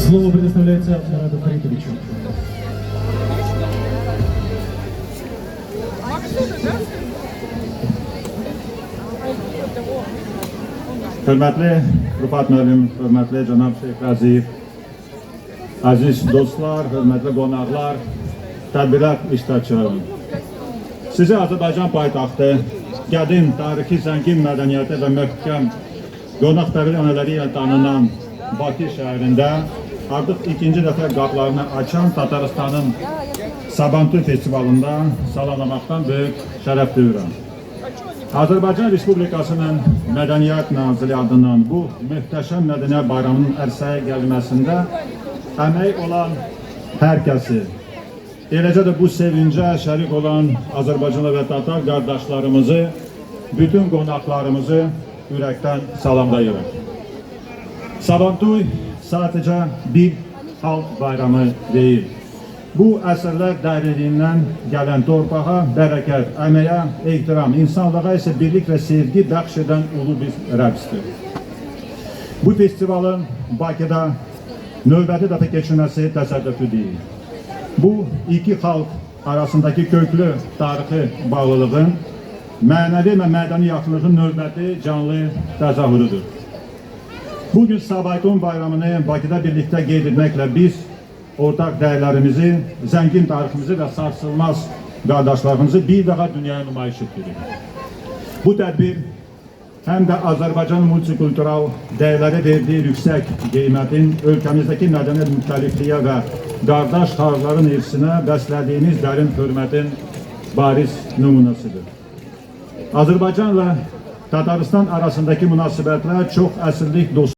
Слово предоставляется Марату Фаритовичу. Hörmətli Rüfat müəllim, hörmətli cənab Şeyx Rəziyev, əziz dostlar, hörmətli qonaqlar, tədbirlər iştirakçıları. Sizi Azərbaycan paytaxtı, qədim, tarixi, zəngin mədəniyyəti və möhkəm qonaqpərvər ənənələri ilə tanınan Bakı şəhərində artıq ikinci dəfə qapılarını açan Tataristanın Sabantuy festivalında salamlamaqdan böyük şərəf duyuram. Azərbaycan Respublikasının Mədəniyyət Naziri adından bu möhtəşəm mədəniyyət bayramının ərsəyə gəlməsində əmək olan hər kəsi, eləcə də bu sevincə şərik olan Azərbaycanlı və Tatar qardaşlarımızı, bütün qonaqlarımızı ürəkdən salamlayırıq. Sabantuy sadəcə bir xalq bayramı deyil. Bu əsrlər dərinliyindən gələn torpağa bərəkət, əməyə ehtiram, insanlığa isə birlik və sevgi bəxş edən ulu bir rəqsdir. Bu festivalın Bakıda növbəti dəfə keçirməsi təsadüfi deyil. Bu iki xalq arasındakı köklü tarixi bağlılığın, mənəvi və mədəni yaxınlığın növbəti canlı təzahürüdür. Bugün Sabaytun bayramını Bakıda birlikdə qeyd etməklə biz ortaq dəyərlərimizi, zəngin tariximizi və sarsılmaz qardaşlarımızı bir daha dünyaya nümayiş etdirir. Bu tədbir həm də Azərbaycan multikultural dəyərləri verdiyi yüksək qiymətin ölkəmizdəki mədəniyyət müxtəlifliyə və qardaş xalqların irsinə bəslədiyimiz dərin hörmətin bariz nümunəsidir. Azərbaycanla Tataristan arasındakı münasibətlər çox əsrlik dostluq